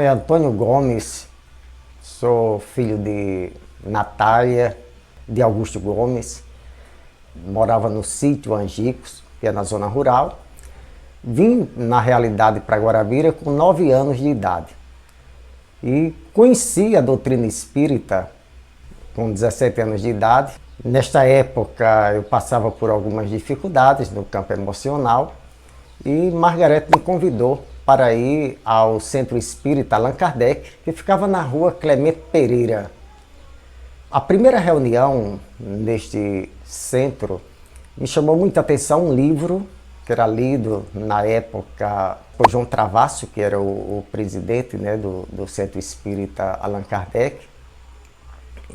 é Antônio Gomes, sou filho de Natália, de Augusto Gomes, morava no sítio Angicos, que é na zona rural. Vim, na realidade, para Guarabira com 9 anos de idade. E conheci a doutrina espírita com 17 anos de idade. Nesta época eu passava por algumas dificuldades no campo emocional e Margarete me convidou para ir ao Centro Espírita Allan Kardec, que ficava na rua Clemente Pereira. A primeira reunião neste centro me chamou muita atenção um livro que era lido na época por João Travassos, que era o presidente, né, do Centro Espírita Allan Kardec.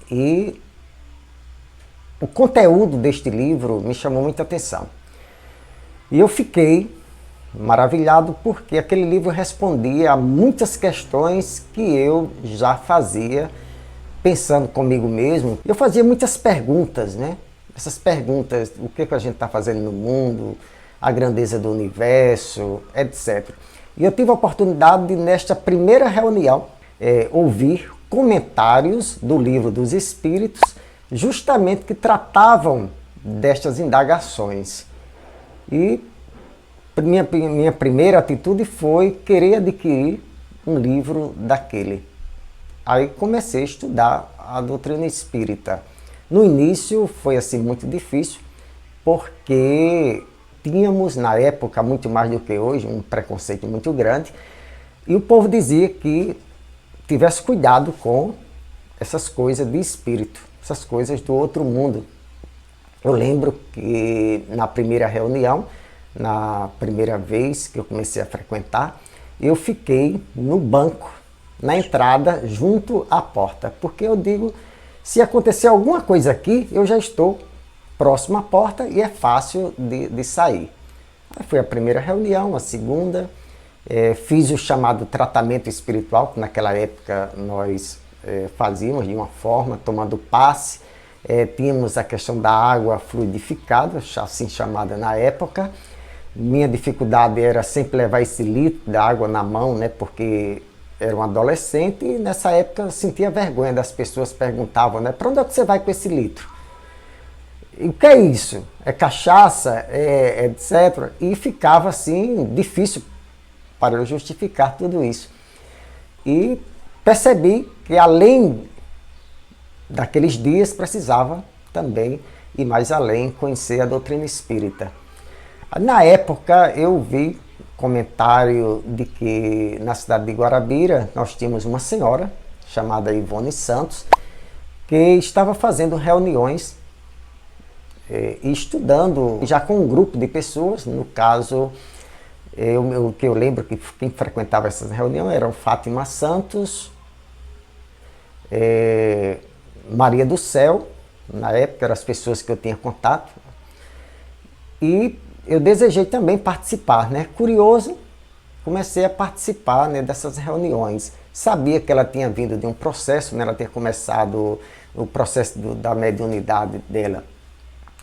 E o conteúdo deste livro me chamou muita atenção. E eu fiquei maravilhado porque aquele livro respondia a muitas questões que eu já fazia pensando comigo mesmo. Eu fazia muitas perguntas, né? Essas perguntas, o que a gente está fazendo no mundo, a grandeza do universo, etc. E eu tive a oportunidade de, nesta primeira reunião, ouvir comentários do Livro dos Espíritos, justamente que tratavam destas indagações. E minha primeira atitude foi querer adquirir um livro daquele. Aí comecei a estudar a doutrina espírita. No início foi assim muito difícil, porque tínhamos na época, muito mais do que hoje, um preconceito muito grande, e o povo dizia que tivesse cuidado com essas coisas de espírito, essas coisas do outro mundo. Eu lembro que na primeira reunião, na primeira vez que eu comecei a frequentar, eu fiquei no banco, na entrada, junto à porta, porque eu digo, se acontecer alguma coisa aqui, eu já estou próximo à porta e é fácil de sair. Aí foi a primeira reunião, a segunda, fiz o chamado tratamento espiritual, que naquela época nós fazíamos de uma forma, tomando passe, tínhamos a questão da água fluidificada, assim chamada na época. Minha dificuldade era sempre levar esse litro de água na mão, né, porque era um adolescente e nessa época eu sentia vergonha das pessoas, perguntavam, né, para onde é que você vai com esse litro? E o que é isso? É cachaça? Etc. E ficava assim, difícil para eu justificar tudo isso. E percebi que além daqueles dias precisava também ir mais além, conhecer a doutrina espírita. Na época eu vi comentário de que na cidade de Guarabira nós tínhamos uma senhora chamada Ivone Santos que estava fazendo reuniões e estudando já com um grupo de pessoas. No caso, o que eu lembro que quem frequentava essas reuniões eram Fátima Santos, Maria do Céu, na época eram as pessoas que eu tinha contato, e eu desejei também participar, né? Curioso, comecei a participar, né, dessas reuniões. Sabia que ela tinha vindo de um processo, né? Ela tinha começado o processo da mediunidade dela,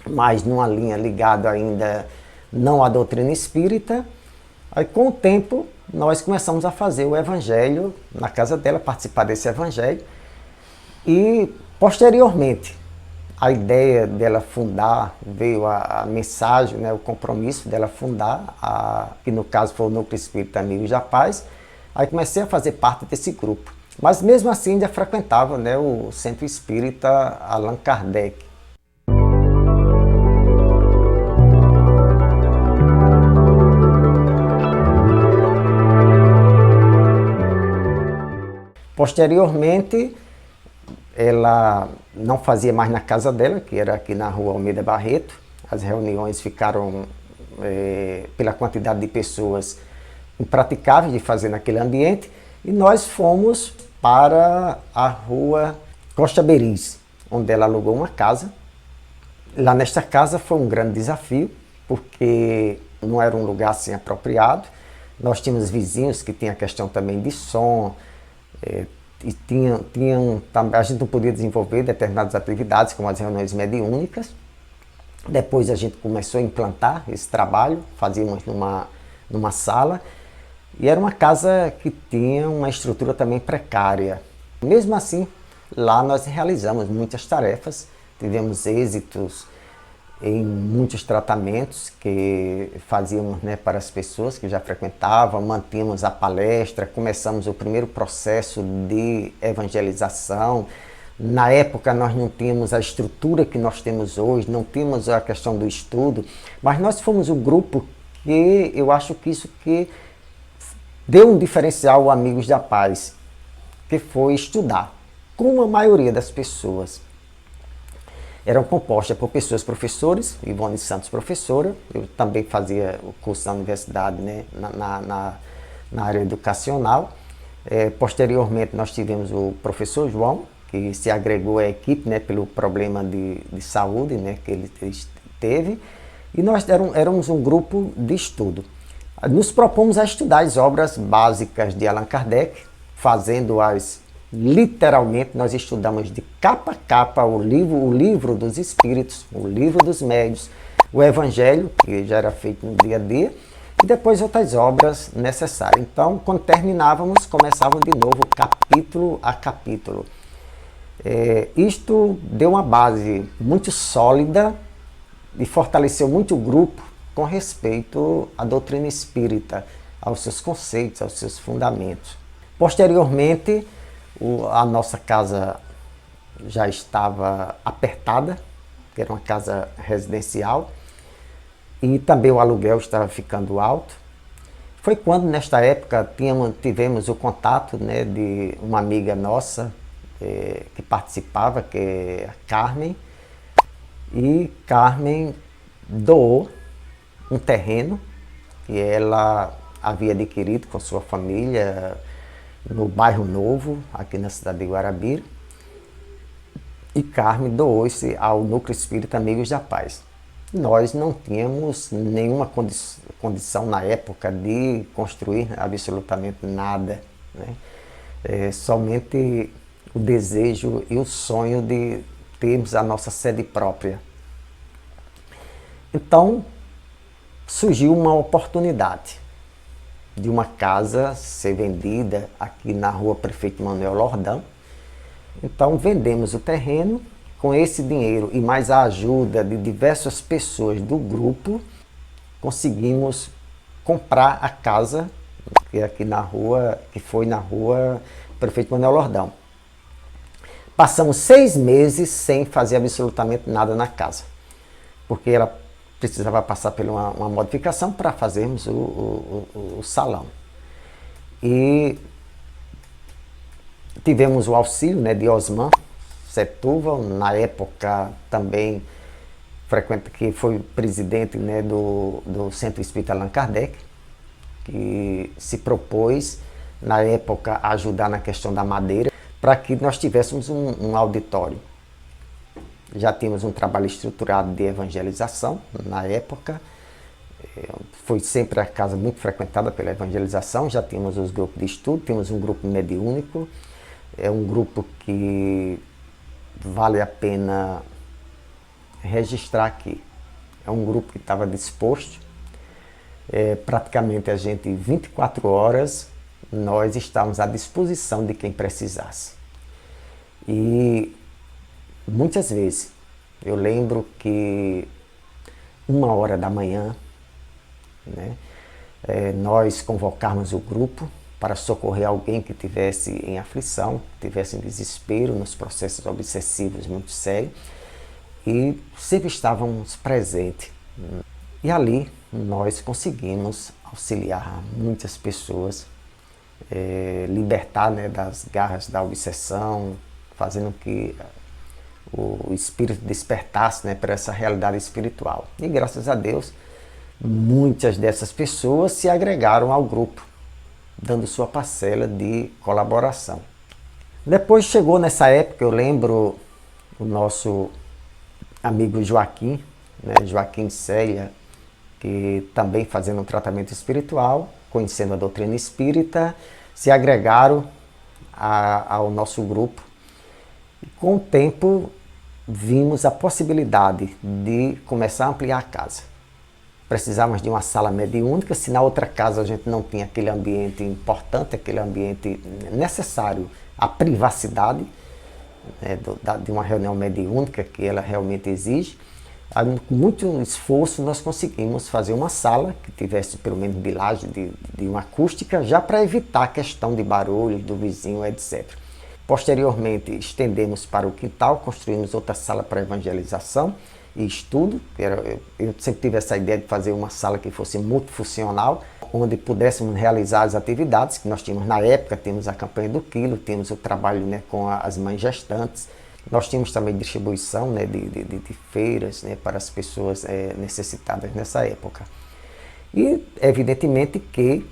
mas numa linha ligada ainda não à doutrina espírita. Aí com o tempo nós começamos a fazer o evangelho na casa dela, participar desse evangelho, e posteriormente a ideia dela fundar, veio a mensagem, né, o compromisso dela fundar, que no caso foi o Núcleo Espírita Amigos da Paz. Aí comecei a fazer parte desse grupo. Mas mesmo assim ainda frequentava, né, o Centro Espírita Allan Kardec. Posteriormente, ela não fazia mais na casa dela, que era aqui na rua Almeida Barreto. As reuniões ficaram, pela quantidade de pessoas, impraticáveis de fazer naquele ambiente, e nós fomos para a rua Costa Beriz, onde ela alugou uma casa. Lá nesta casa foi um grande desafio, porque não era um lugar assim apropriado. Nós tínhamos vizinhos que tinham a questão também de som, e a gente não podia desenvolver determinadas atividades, como as reuniões mediúnicas. Depois a gente começou a implantar esse trabalho, fazíamos numa sala, E era uma casa que tinha uma estrutura também precária. Mesmo assim, lá nós realizamos muitas tarefas, tivemos êxitos em muitos tratamentos que fazíamos, né, para as pessoas que já frequentavam, mantínhamos a palestra, começamos o primeiro processo de evangelização. Na época nós não tínhamos a estrutura que nós temos hoje, não tínhamos a questão do estudo, mas nós fomos um grupo que eu acho que isso que deu um diferencial ao Amigos da Paz, que foi estudar, como a maioria das pessoas. Eram compostas por pessoas professores, Ivone Santos professora, eu também fazia o curso na universidade, né, na área educacional. Posteriormente nós tivemos o professor João, que se agregou à equipe, né, pelo problema de saúde, né, que ele teve, e nós éramos um grupo de estudo. Nos propomos a estudar as obras básicas de Allan Kardec, fazendo-as literalmente. Nós estudamos de capa a capa o livro dos Espíritos, o livro dos Médiuns, o Evangelho, que já era feito no dia a dia, e depois outras obras necessárias. Então, quando terminávamos, começávamos de novo, capítulo a capítulo. Isto deu uma base muito sólida e fortaleceu muito o grupo com respeito à doutrina espírita, aos seus conceitos, aos seus fundamentos. Posteriormente, a nossa casa já estava apertada, que era uma casa residencial, e também o aluguel estava ficando alto. Foi quando, nesta época, tivemos o contato, né, de uma amiga nossa que participava, que é a Carmen, e Carmen doou um terreno que ela havia adquirido com sua família no bairro Novo, aqui na cidade de Guarabira, e Carmen doou-se ao Núcleo Espírita Amigos da Paz. Nós não tínhamos nenhuma condição na época de construir absolutamente nada, né? Somente o desejo e o sonho de termos a nossa sede própria. Então, surgiu uma oportunidade de uma casa ser vendida aqui na rua Prefeito Manuel Lordão. Então vendemos o terreno, com esse dinheiro e mais a ajuda de diversas pessoas do grupo, conseguimos comprar a casa, que é aqui na rua, que foi na rua Prefeito Manuel Lordão. Passamos 6 meses sem fazer absolutamente nada na casa, porque ela precisava passar por uma modificação para fazermos o salão. E tivemos o auxílio, né, de Osman Setúbal, na época também que foi presidente, né, do Centro Espírita Allan Kardec, que se propôs, na época, a ajudar na questão da madeira, para que nós tivéssemos um auditório. Já tínhamos um trabalho estruturado de evangelização na época, foi sempre a casa muito frequentada pela evangelização, já tínhamos os grupos de estudo, tínhamos um grupo mediúnico, é um grupo que vale a pena registrar aqui. É um grupo que estava disposto, praticamente a gente 24 horas, nós estávamos à disposição de quem precisasse. E muitas vezes, eu lembro que 1h da manhã, né, nós convocamos o grupo para socorrer alguém que tivesse em aflição, tivesse em desespero, nos processos obsessivos muito sérios, e sempre estávamos presentes. E ali nós conseguimos auxiliar muitas pessoas, libertar, né, das garras da obsessão, fazendo que o espírito despertasse, né, para essa realidade espiritual. E graças a Deus, muitas dessas pessoas se agregaram ao grupo, dando sua parcela de colaboração. Depois chegou nessa época, eu lembro o nosso amigo Joaquim, né, Joaquim Célia, que também fazendo um tratamento espiritual, conhecendo a doutrina espírita, se agregaram ao nosso grupo. E com o tempo, vimos a possibilidade de começar a ampliar a casa. precisávamos de uma sala mediúnica. Se na outra casa a gente não tinha aquele ambiente importante, aquele ambiente necessário, a privacidade, né, de uma reunião mediúnica que ela realmente exige, com muito esforço nós conseguimos fazer uma sala que tivesse pelo menos bilagem de uma acústica, já para evitar a questão de barulho do vizinho, etc. Posteriormente estendemos para o quintal, construímos outra sala para evangelização e estudo. Eu sempre tive essa ideia de fazer uma sala que fosse multifuncional, onde pudéssemos realizar as atividades que nós tínhamos na época. Tínhamos a campanha do quilo, tínhamos o trabalho, né, com as mães gestantes. Nós tínhamos também distribuição, né, de feiras, né, para as pessoas necessitadas nessa época. E evidentemente que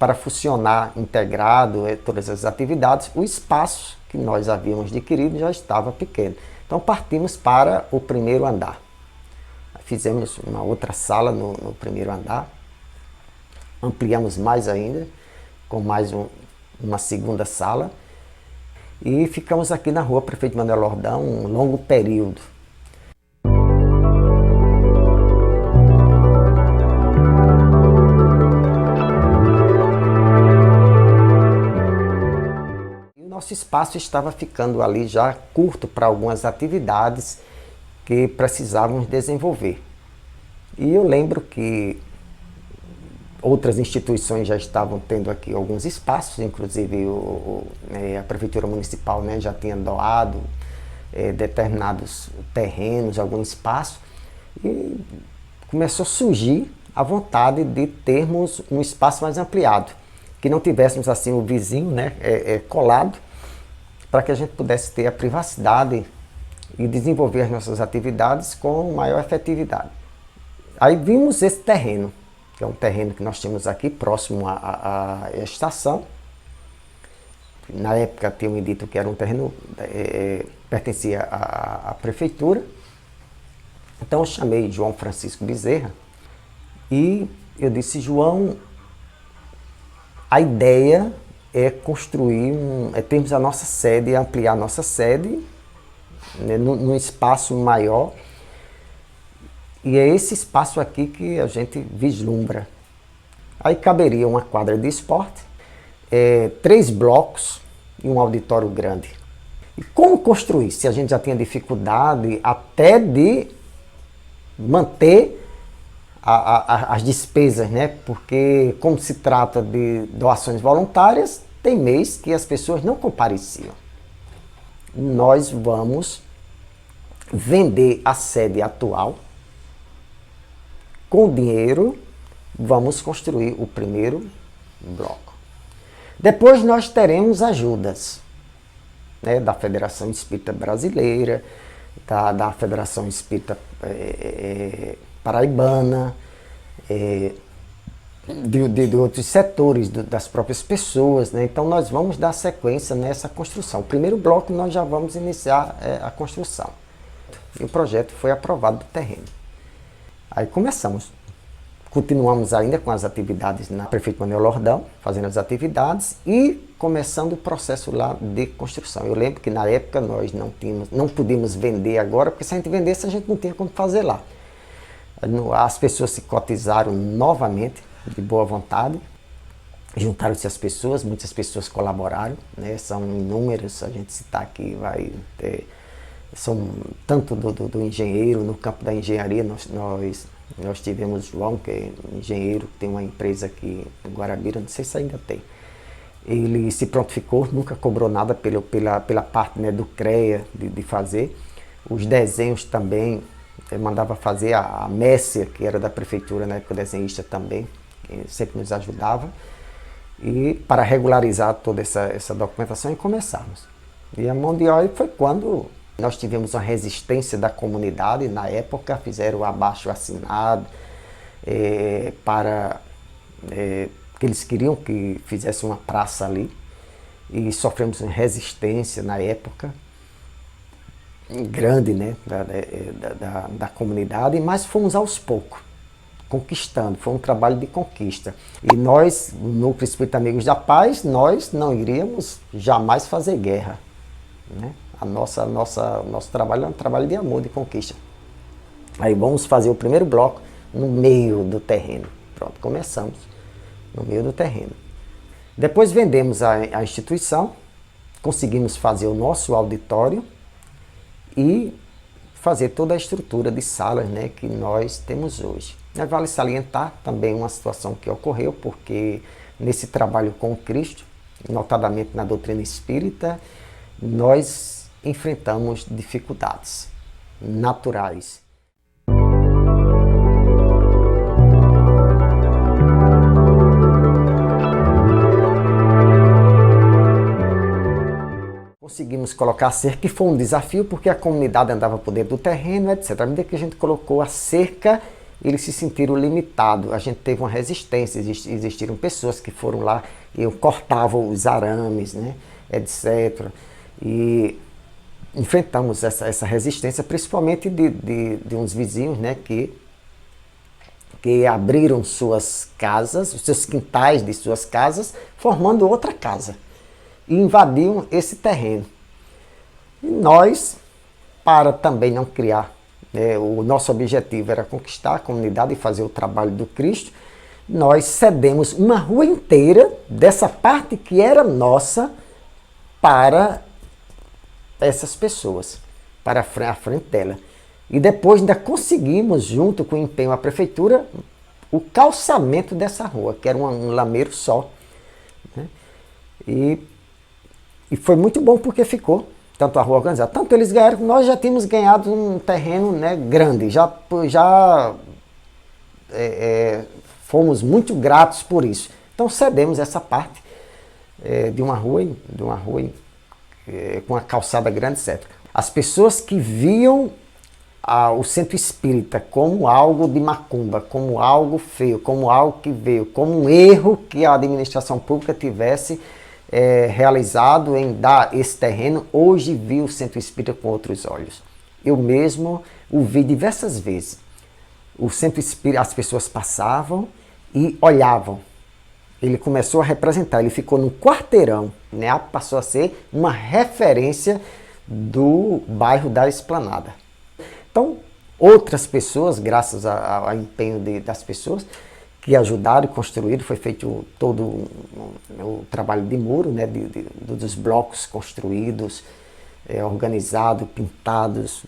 para funcionar integrado todas as atividades, o espaço que nós havíamos adquirido já estava pequeno. Então partimos para o primeiro andar. Fizemos uma outra sala no primeiro andar, ampliamos mais ainda, com mais uma segunda sala, e ficamos aqui na rua Prefeito Manuel Lordão um longo período. E o nosso espaço estava ficando ali já curto para algumas atividades que precisávamos desenvolver. E eu lembro que outras instituições já estavam tendo aqui alguns espaços, inclusive a Prefeitura Municipal, né, já tinha doado determinados terrenos, algum espaço, e começou a surgir a vontade de termos um espaço mais ampliado, que não tivéssemos assim o vizinho, né, colado, para que a gente pudesse ter a privacidade e desenvolver as nossas atividades com maior efetividade. Aí vimos esse terreno, que é um terreno que nós temos aqui próximo à estação. Na época tinham me dito que era um terreno pertencia à prefeitura. Então eu chamei João Francisco Bezerra e eu disse: João, a ideia é construir, termos a nossa sede, ampliar a nossa sede, né, num espaço maior. E é esse espaço aqui que a gente vislumbra. Aí caberia uma quadra de esporte, 3 blocos e um auditório grande. E como construir, se a gente já tinha dificuldade até de manter as despesas, né? Porque como se trata de doações voluntárias, tem mês que as pessoas não compareciam. Nós vamos vender a sede atual. Com o dinheiro, vamos construir o primeiro bloco. Depois nós teremos ajudas, né, da Federação Espírita Brasileira, da Federação Espírita Paraibana, de outros setores, das próprias pessoas, né? Então nós vamos dar sequência nessa construção. O primeiro bloco nós já vamos iniciar a construção. E o projeto foi aprovado do terreno. Aí continuamos ainda com as atividades na Prefeito Manuel Lordão, fazendo as atividades e começando o processo lá de construção. Eu lembro que na época nós não podíamos vender agora, porque se a gente vendesse a gente não tinha como fazer lá. As pessoas se cotizaram novamente, de boa vontade, juntaram-se as pessoas, muitas pessoas colaboraram, né? São inúmeras, a gente citar aqui vai ter... São tanto do engenheiro, no campo da engenharia, nós tivemos João, que é engenheiro, tem uma empresa aqui em Guarabira, não sei se ainda tem. Ele se prontificou, nunca cobrou nada pela parte, né, do CREA de fazer. Os desenhos também, mandava fazer a Messia, que era da prefeitura na época, desenhista também, que sempre nos ajudava. E para regularizar toda essa documentação e começarmos. E a mão de obra foi quando nós tivemos uma resistência da comunidade. Na época fizeram o abaixo-assinado para que eles queriam que fizesse uma praça ali, e sofremos uma resistência na época grande, né, da comunidade, mas fomos aos poucos conquistando. Foi um trabalho de conquista, e nós, no Núcleo Espírita Amigos da Paz, nós não iríamos jamais fazer guerra, né? Nosso trabalho é um trabalho de amor, de conquista. Aí vamos fazer o primeiro bloco, no meio do terreno. Pronto, começamos no meio do terreno. Depois vendemos a instituição, conseguimos fazer o nosso auditório e fazer toda a estrutura de salas, né, que nós temos hoje. Mas vale salientar também uma situação que ocorreu, porque nesse trabalho com Cristo, notadamente na doutrina espírita, nós enfrentamos dificuldades naturais. Conseguimos colocar a cerca, que foi um desafio, porque a comunidade andava por dentro do terreno, etc. À medida que a gente colocou a cerca, eles se sentiram limitados. A gente teve uma resistência, existiram pessoas que foram lá e cortavam os arames, né, etc. E enfrentamos essa resistência, principalmente de uns vizinhos, né, que abriram suas casas, os seus quintais de suas casas, formando outra casa. E invadiam esse terreno. E nós, para também não criar, né, o nosso objetivo era conquistar a comunidade e fazer o trabalho do Cristo, nós cedemos uma rua inteira dessa parte que era nossa para essas pessoas, para a frente dela. E depois ainda conseguimos, junto com o empenho da prefeitura, o calçamento dessa rua, que era um lameiro só, né? E foi muito bom porque ficou, tanto a rua organizada, tanto eles ganharam, nós já tínhamos ganhado um terreno, né, grande, já fomos muito gratos por isso. Então cedemos essa parte de uma rua com uma calçada grande, etc. As pessoas que viam o centro espírita como algo de macumba, como algo feio, como algo que veio, como um erro que a administração pública tivesse realizado em dar esse terreno, hoje vi o centro espírita com outros olhos. Eu mesmo o vi diversas vezes. O centro espírita, as pessoas passavam e olhavam. Ele começou a representar, ele ficou num quarteirão, né? Passou a ser uma referência do bairro da Esplanada. Então, outras pessoas, graças ao empenho das pessoas, que ajudaram e construíram, foi feito todo o trabalho de muro, né, dos blocos construídos, organizados, pintados,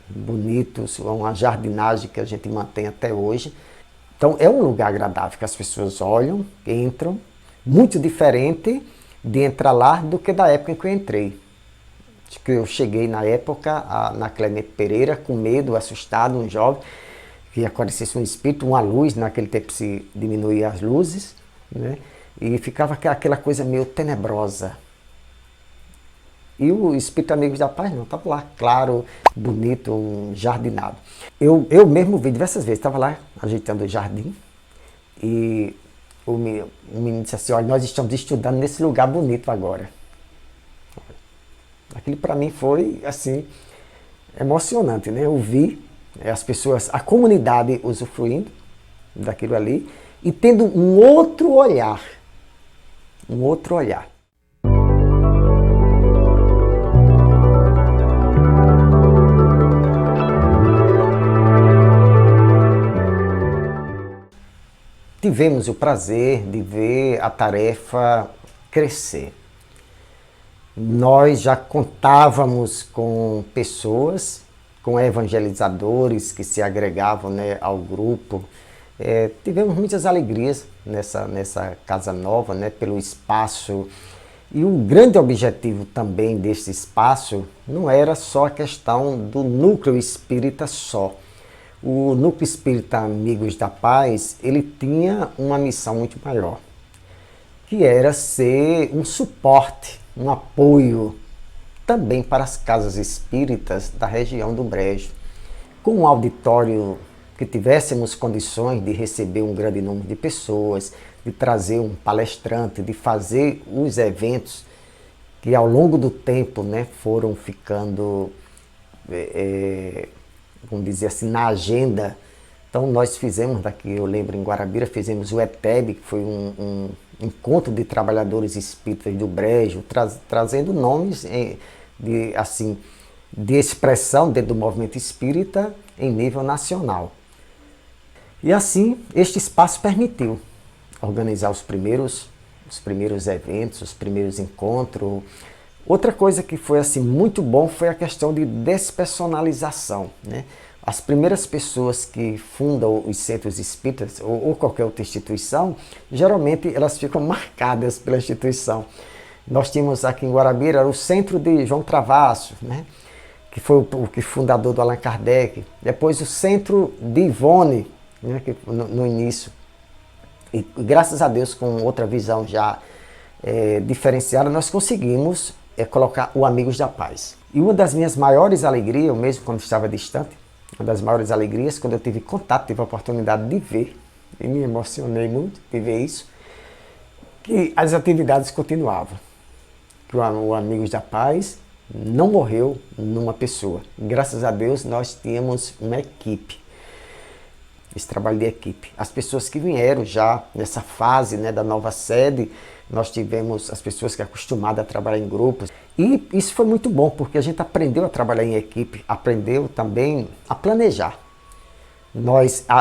bonitos, uma jardinagem que a gente mantém até hoje. Então é um lugar agradável, que as pessoas olham, entram, muito diferente de entrar lá do que da época em que eu entrei. Acho que eu cheguei na época, na Clemente Pereira, com medo, assustado, um jovem, que aparecesse um espírito, uma luz, naquele tempo se diminuía as luzes, né? E ficava aquela coisa meio tenebrosa. E o Espírito Amigos da Paz não, estava lá, claro, bonito, um jardinado. Eu mesmo vi diversas vezes, estava lá ajeitando o jardim, e o menino disse assim, olha, nós estamos estudando nesse lugar bonito agora. Aquilo para mim foi, assim, emocionante, né? Eu vi as pessoas, a comunidade usufruindo daquilo ali e tendo um outro olhar. Um outro olhar. Tivemos o prazer de ver a tarefa crescer. Nós já contávamos com pessoas, com evangelizadores que se agregavam, né, ao grupo. Tivemos muitas alegrias nessa casa nova, né, pelo espaço. E o grande objetivo também desse espaço não era só a questão do núcleo espírita só. O núcleo espírita Amigos da Paz, ele tinha uma missão muito maior, que era ser um suporte, um apoio também para as casas espíritas da região do Brejo. Com um auditório que tivéssemos condições de receber um grande número de pessoas, de trazer um palestrante, de fazer os eventos que ao longo do tempo, né, foram ficando, vamos dizer assim, na agenda. Então nós fizemos daqui, eu lembro, em Guarabira, fizemos o ETEB, que foi um encontro de trabalhadores espíritas do Brejo, trazendo nomes de expressão dentro do movimento espírita em nível nacional. E assim, este espaço permitiu organizar os primeiros eventos, os primeiros encontros. Outra coisa que foi assim muito bom foi a questão de despersonalização, né? As primeiras pessoas que fundam os centros espíritas ou qualquer outra instituição, geralmente elas ficam marcadas pela instituição. Nós tínhamos aqui em Guarabira o centro de João Travasso, né? Que foi o fundador do Allan Kardec. Depois o centro de Ivone, né? Que no início. E graças a Deus, com outra visão já diferenciada, nós conseguimos colocar o Amigos da Paz. E uma das minhas maiores alegrias, eu mesmo quando estava distante, uma das maiores alegrias, quando eu tive contato, tive a oportunidade de ver, e me emocionei muito de ver isso, que as atividades continuavam. Que o Amigos da Paz não morreu numa pessoa. Graças a Deus, nós tínhamos uma equipe. Esse trabalho de equipe. As pessoas que vieram já nessa fase, né, da nova sede, nós tivemos as pessoas que acostumadas a trabalhar em grupos. E isso foi muito bom, porque a gente aprendeu a trabalhar em equipe, aprendeu também a planejar.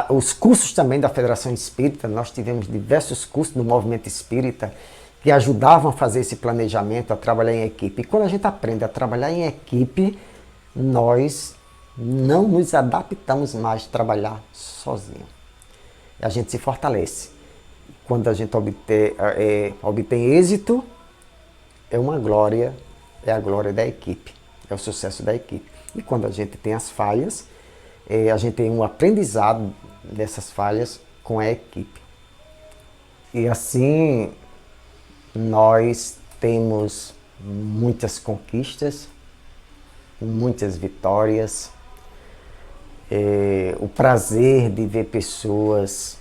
Os cursos também da Federação Espírita, nós tivemos diversos cursos do Movimento Espírita que ajudavam a fazer esse planejamento, a trabalhar em equipe. E quando a gente aprende a trabalhar em equipe, nós não nos adaptamos mais a trabalhar sozinho. A gente se fortalece. Quando a gente obtém êxito, é uma glória, é a glória da equipe, é o sucesso da equipe. E quando a gente tem as falhas, a gente tem um aprendizado dessas falhas com a equipe. E assim, nós temos muitas conquistas, muitas vitórias, o prazer de ver pessoas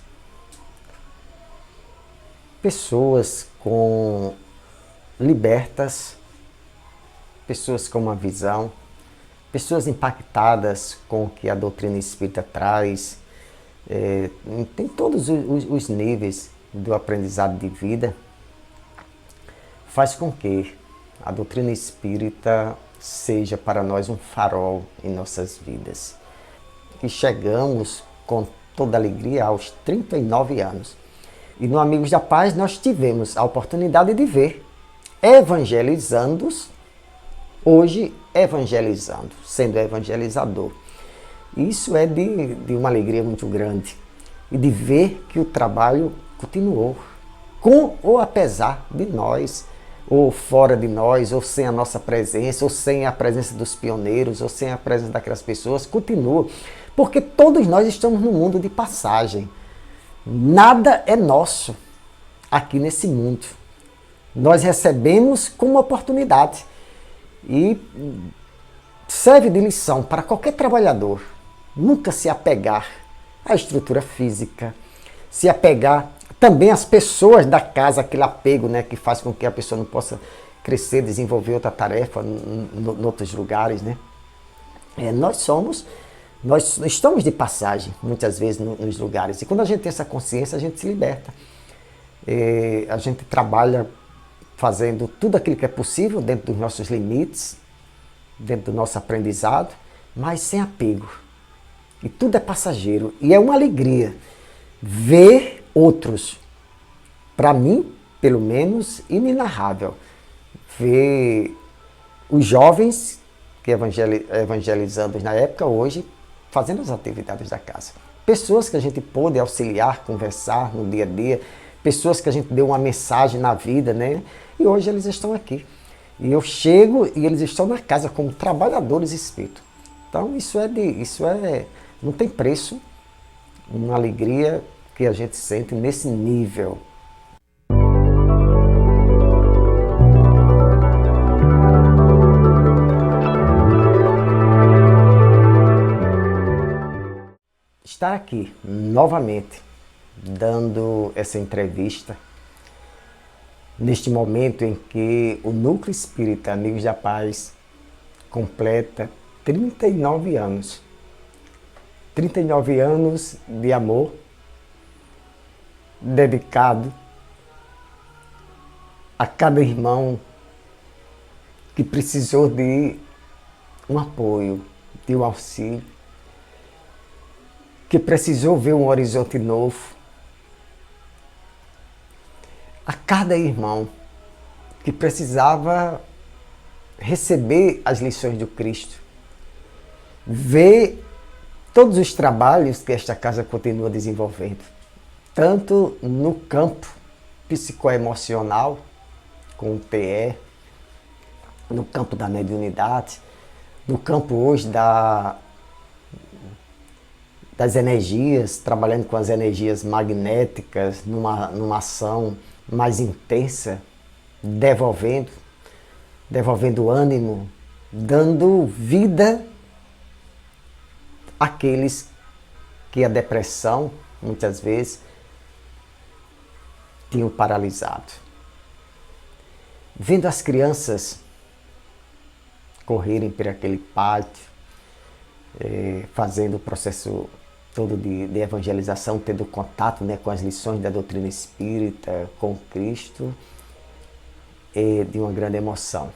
com libertas, pessoas com uma visão, pessoas impactadas com o que a doutrina espírita traz, tem todos os níveis do aprendizado de vida, faz com que a doutrina espírita seja para nós um farol em nossas vidas. E chegamos com toda alegria aos 39 anos. E no Amigos da Paz nós tivemos a oportunidade de ver evangelizandos, hoje evangelizando, sendo evangelizador. Isso é de uma alegria muito grande. E de ver que o trabalho continuou, com ou apesar de nós, ou fora de nós, ou sem a nossa presença, ou sem a presença dos pioneiros, ou sem a presença daquelas pessoas, continua. Porque todos nós estamos num mundo de passagem. Nada é nosso aqui nesse mundo. Nós recebemos como oportunidade. E serve de lição para qualquer trabalhador nunca se apegar à estrutura física, se apegar também às pessoas da casa, aquele apego, né, que faz com que a pessoa não possa crescer, desenvolver outra tarefa em outros lugares, né? Nós estamos de passagem, muitas vezes, nos lugares. E quando a gente tem essa consciência, a gente se liberta. A gente trabalha fazendo tudo aquilo que é possível, dentro dos nossos limites, dentro do nosso aprendizado, mas sem apego. E tudo é passageiro. E é uma alegria ver outros, para mim, pelo menos, inenarrável. Ver os jovens que evangelizamos na época, hoje, fazendo as atividades da casa. Pessoas que a gente pôde auxiliar, conversar no dia a dia, pessoas que a gente deu uma mensagem na vida, né? E hoje eles estão aqui. E eu chego e eles estão na casa como trabalhadores espíritos. Então isso não tem preço, uma alegria que a gente sente nesse nível. Estar aqui novamente dando essa entrevista neste momento em que o Núcleo Espírita Amigos da Paz completa 39 anos. 39 anos de amor dedicado a cada irmão que precisou de um apoio, de um auxílio, que precisou ver um horizonte novo, a cada irmão que precisava receber as lições do Cristo, ver todos os trabalhos que esta casa continua desenvolvendo, tanto no campo psicoemocional, com o TE, no campo da mediunidade, no campo hoje das energias, trabalhando com as energias magnéticas, numa ação mais intensa, devolvendo ânimo, dando vida àqueles que a depressão, muitas vezes, tinham paralisado. Vendo as crianças correrem por aquele pátio, fazendo o processo todo de evangelização, tendo contato, né, com as lições da doutrina espírita, com Cristo, de uma grande emoção.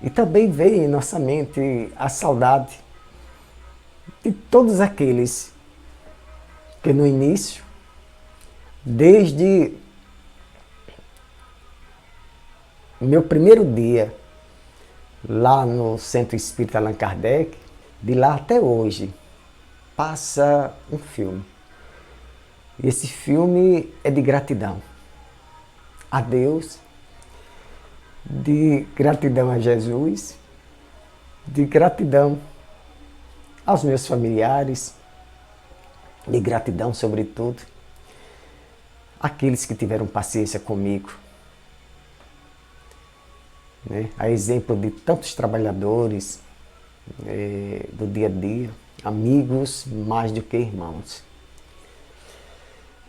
E também veio em nossa mente a saudade de todos aqueles que no início, desde meu primeiro dia lá no Centro Espírita Allan Kardec, de lá até hoje, passa um filme. E esse filme é de gratidão a Deus, de gratidão a Jesus, de gratidão aos meus familiares, de gratidão, sobretudo, àqueles que tiveram paciência comigo. Né? A exemplo de tantos trabalhadores do dia a dia, amigos mais do que irmãos.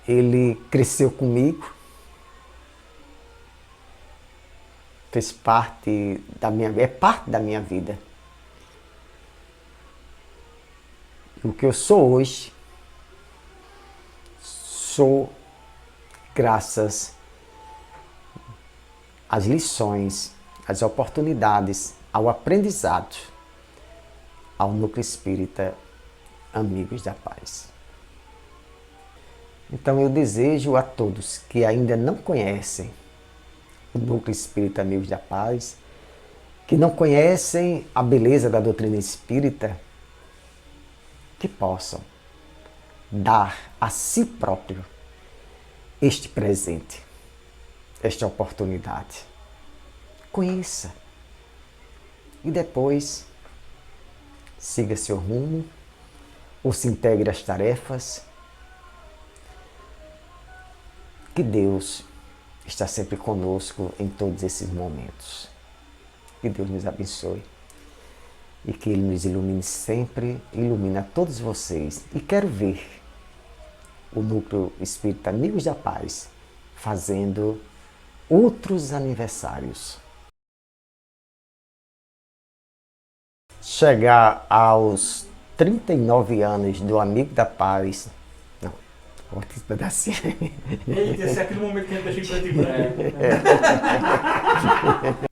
Ele cresceu comigo, fez parte é parte da minha vida. O que eu sou hoje, sou graças às lições, às oportunidades, ao aprendizado, ao Núcleo Espírita Amigos da Paz. Então eu desejo a todos que ainda não conhecem o Núcleo Espírita Amigos da Paz, que não conhecem a beleza da doutrina espírita, que possam dar a si próprio este presente, esta oportunidade. Conheça e depois siga seu rumo ou se integre às tarefas. Que Deus está sempre conosco em todos esses momentos. Que Deus nos abençoe e que Ele nos ilumine sempre, ilumine a todos vocês. E quero ver o Núcleo Espírita Amigos da Paz fazendo outros aniversários. Chegar aos 39 anos do Amigo da Paz. Não, corta esse pedacinho. Eita, esse é aquele momento que a gente deixa em preto e branco.